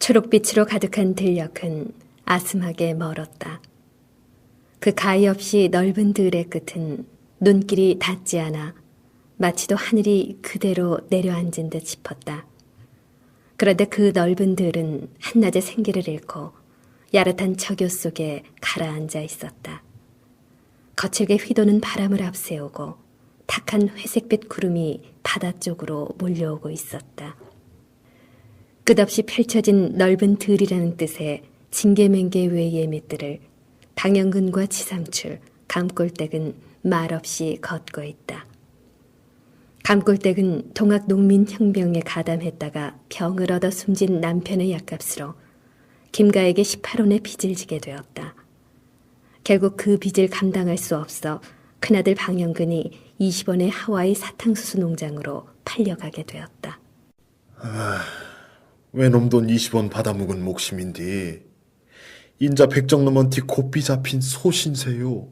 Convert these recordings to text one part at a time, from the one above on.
초록빛으로 가득한 들녘은 아슴하게 멀었다. 그 가히 없이 넓은 들의 끝은 눈길이 닿지 않아 마치도 하늘이 그대로 내려앉은 듯 싶었다. 그런데 그 넓은 들은 한낮에 생기를 잃고 야릇한 저교 속에 가라앉아 있었다. 거칠게 휘도는 바람을 앞세우고 탁한 회색빛 구름이 바다 쪽으로 몰려오고 있었다. 끝없이 펼쳐진 넓은 들이라는 뜻의 징계맹계 외의 밑들을 방영근과 지삼출, 감골댁은 말없이 걷고 있다. 감골댁은 동학 농민혁명에 가담했다가 병을 얻어 숨진 남편의 약값으로 김가에게 18원의 빚을 지게 되었다. 결국 그 빚을 감당할 수 없어 큰아들 방영근이 20원의 하와이 사탕수수 농장으로 팔려가게 되었다. 외놈 돈 20원 받아묵은 목심인디 인자 백정놈한테 곱비 잡힌 소신세요.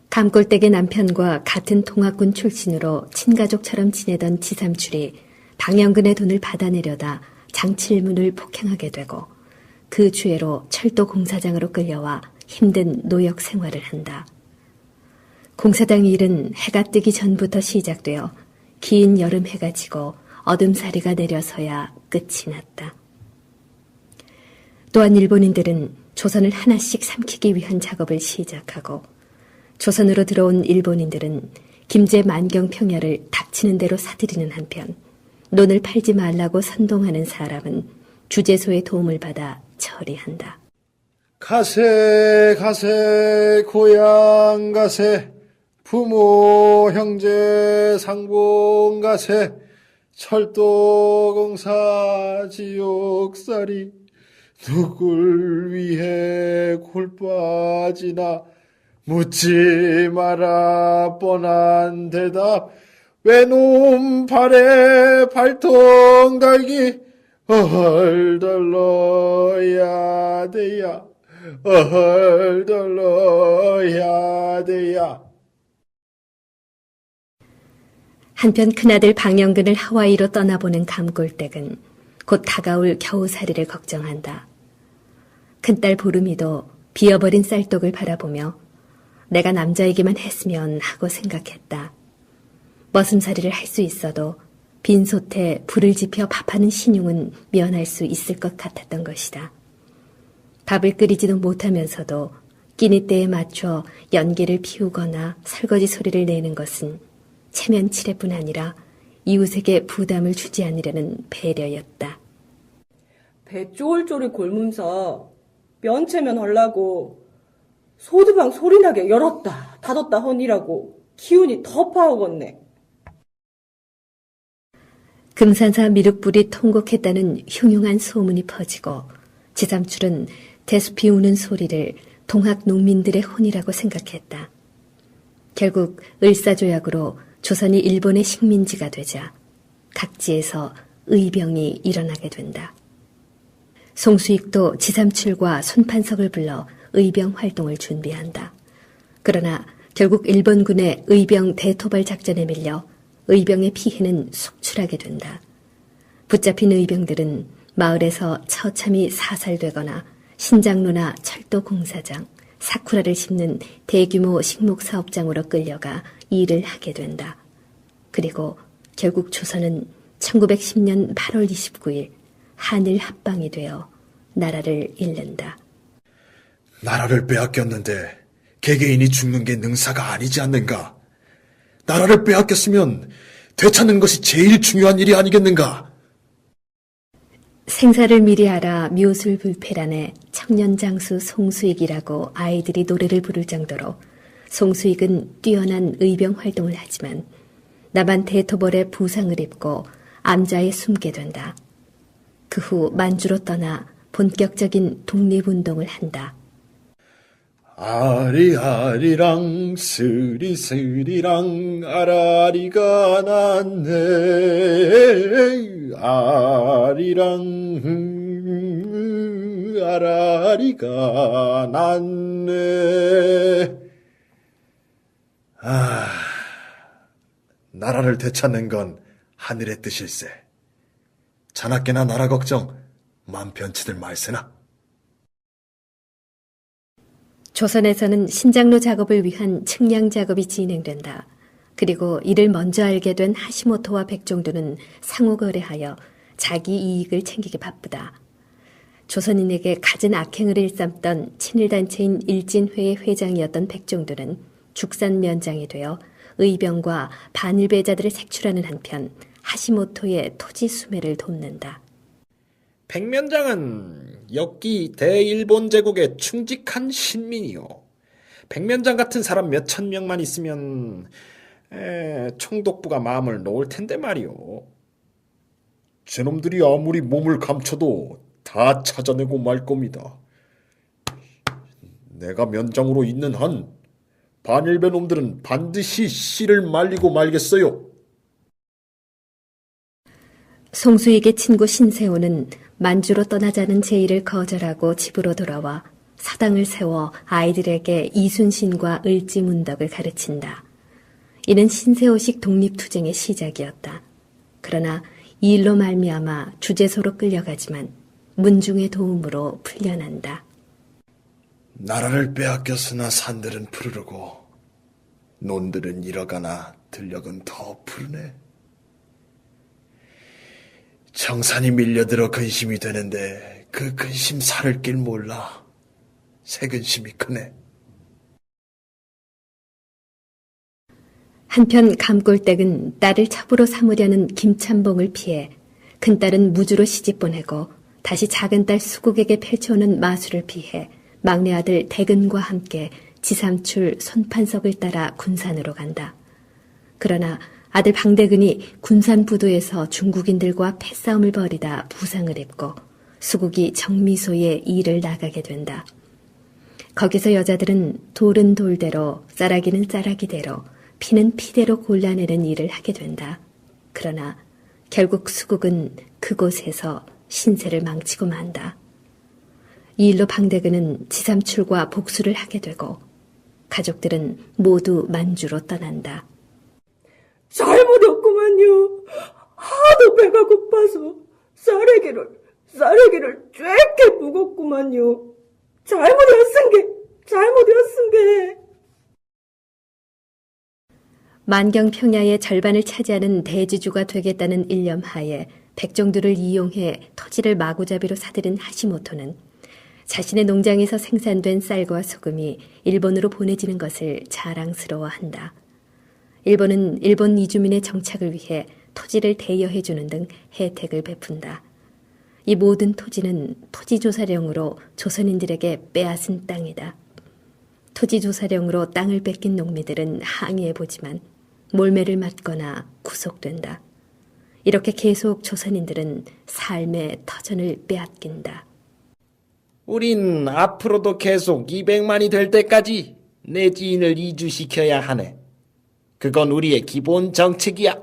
감골댁의 남편과 같은 동학군 출신으로 친가족처럼 지내던 지삼출이 방영근의 돈을 받아내려다 장칠문을 폭행하게 되고 그 주애로 철도 공사장으로 끌려와 힘든 노역 생활을 한다. 공사장 일은 해가 뜨기 전부터 시작되어 긴 여름 해가 지고 어둠사리가 내려서야 끝이 났다. 또한 일본인들은 조선을 하나씩 삼키기 위한 작업을 시작하고 조선으로 들어온 일본인들은 김제 만경평야를 닥치는 대로 사들이는 한편 논을 팔지 말라고 선동하는 사람은 주재소의 도움을 받아 처리한다. 가세 가세 고향 가세 부모 형제 상봉 가세 철도공사 지옥살이 누굴 위해 골빠지나 묻지 마라 뻔한 대답 외놈 발에 발통 달기 어헐덜러야 돼야 어헐덜러야 돼야. 한편 큰아들 방영근을 하와이로 떠나보는 감골댁은 곧 다가올 겨우살이를 걱정한다. 큰딸 보름이도 비어버린 쌀독을 바라보며 내가 남자이기만 했으면 하고 생각했다. 머슴살이를 할 수 있어도 빈솥에 불을 지펴 밥하는 신용은 면할 수 있을 것 같았던 것이다. 밥을 끓이지도 못하면서도 끼니 때에 맞춰 연기를 피우거나 설거지 소리를 내는 것은 체면치레뿐 아니라 이웃에게 부담을 주지 않으려는 배려였다. 배 쫄쫄이 골문서 면체면 하려고 소드방 소리나게 열었다 닫았다 허니라고 기운이 더 파오겠네. 금산사 미륵불이 통곡했다는 흉흉한 소문이 퍼지고 지삼출은 대숲이 우는 소리를 동학 농민들의 혼이라고 생각했다. 결국 을사조약으로 조선이 일본의 식민지가 되자 각지에서 의병이 일어나게 된다. 송수익도 지삼출과 손판석을 불러 의병 활동을 준비한다. 그러나 결국 일본군의 의병 대토발 작전에 밀려 의병의 피해는 속출하게 된다. 붙잡힌 의병들은 마을에서 처참히 사살되거나 신장로나 철도 공사장, 사쿠라를 심는 대규모 식목사업장으로 끌려가 일을 하게 된다. 그리고 결국 조선은 1910년 8월 29일 한일 합방이 되어 나라를 잃는다. 나라를 빼앗겼는데 개개인이 죽는 게 능사가 아니지 않는가? 나라를 빼앗겼으면 되찾는 것이 제일 중요한 일이 아니겠는가? 생사를 미리 알아 묘술불패란에 청년장수 송수익이라고 아이들이 노래를 부를 정도로 송수익은 뛰어난 의병 활동을 하지만 남한 대토벌의 부상을 입고 암자에 숨게 된다. 그 후 만주로 떠나 본격적인 독립운동을 한다. 아리아리랑 스리스리랑 아라리가 났네 아리랑 아라리가 났네. 나라를 되찾는 건 하늘의 뜻일세. 자나깨나 나라 걱정 맘 변치들 말세나. 조선에서는 신장로 작업을 위한 측량 작업이 진행된다. 그리고 이를 먼저 알게 된 하시모토와 백종도는 상호 거래하여 자기 이익을 챙기기 바쁘다. 조선인에게 갖은 악행을 일삼던 친일단체인 일진회의 회장이었던 백종도는 죽산면장이 되어 의병과 반일배자들을 색출하는 한편 하시모토의 토지 수매를 돕는다. 백면장은 역기 대일본 제국의 충직한 신민이요. 백면장 같은 사람 몇천 명만 있으면 총독부가 마음을 놓을 텐데 말이오. 저놈들이 아무리 몸을 감춰도 다 찾아내고 말 겁니다. 내가 면장으로 있는 한 반일배 놈들은 반드시 씨를 말리고 말겠어요. 송수익의 친구 신세호는 만주로 떠나자는 제의를 거절하고 집으로 돌아와 사당을 세워 아이들에게 이순신과 을지문덕을 가르친다. 이는 신세호식 독립투쟁의 시작이었다. 그러나 이 일로 말미암아 주재소로 끌려가지만 문중의 도움으로 풀려난다. 나라를 빼앗겼으나 산들은 푸르르고 논들은 잃어가나 들녘은 더 푸르네. 정산이 밀려들어 근심이 되는데 그 근심 살을 길 몰라. 새 근심이 크네. 한편 감골댁은 딸을 첩으로 삼으려는 김참봉을 피해 큰딸은 무주로 시집 보내고 다시 작은 딸 수국에게 펼쳐오는 마술을 피해 막내 아들 대근과 함께 지삼출 손판석을 따라 군산으로 간다. 그러나 아들 방대근이 군산 부두에서 중국인들과 패싸움을 벌이다 부상을 입고 수국이 정미소에 일을 나가게 된다. 거기서 여자들은 돌은 돌대로 쌀아기는 쌀아기대로 피는 피대로 골라내는 일을 하게 된다. 그러나 결국 수국은 그곳에서 신세를 망치고 만다. 이 일로 방대근은 지삼출과 복수를 하게 되고 가족들은 모두 만주로 떠난다. 잘못했구만요. 하도 배가 고파서 쌀에기를 쬐게 묵었구만요. 잘못이었은 게. 만경평야의 절반을 차지하는 대지주가 되겠다는 일념하에 백종도를 이용해 토지를 마구잡이로 사들인 하시모토는 자신의 농장에서 생산된 쌀과 소금이 일본으로 보내지는 것을 자랑스러워한다. 일본은 일본 이주민의 정착을 위해 토지를 대여해주는 등 혜택을 베푼다. 이 모든 토지는 토지조사령으로 조선인들에게 빼앗은 땅이다. 토지조사령으로 땅을 뺏긴 농민들은 항의해보지만 몰매를 맞거나 구속된다. 이렇게 계속 조선인들은 삶의 터전을 빼앗긴다. 우린 앞으로도 계속 200만이 될 때까지 내 지인을 이주시켜야 하네. 그건 우리의 기본 정책이야.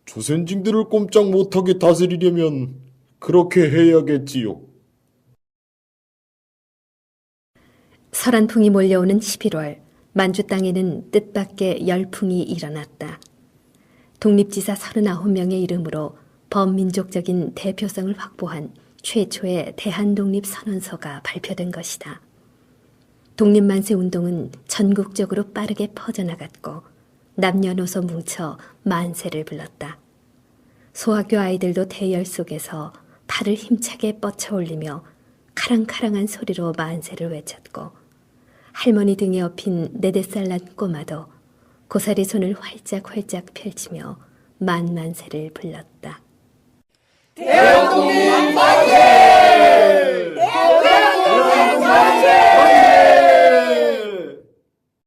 조선징들을 꼼짝 못하게 다스리려면 그렇게 해야겠지요. 설한풍이 몰려오는 11월, 만주 땅에는 뜻밖의 열풍이 일어났다. 독립지사 39명의 이름으로 범민족적인 대표성을 확보한 최초의 대한독립선언서가 발표된 것이다. 독립만세 운동은 전국적으로 빠르게 퍼져나갔고 남녀노소 뭉쳐 만세를 불렀다. 소학교 아이들도 대열 속에서 팔을 힘차게 뻗쳐올리며 카랑카랑한 소리로 만세를 외쳤고 할머니 등에 업힌 4-5살 난 꼬마도 고사리 손을 활짝활짝 펼치며 만만세를 불렀다. 대한독립 만세!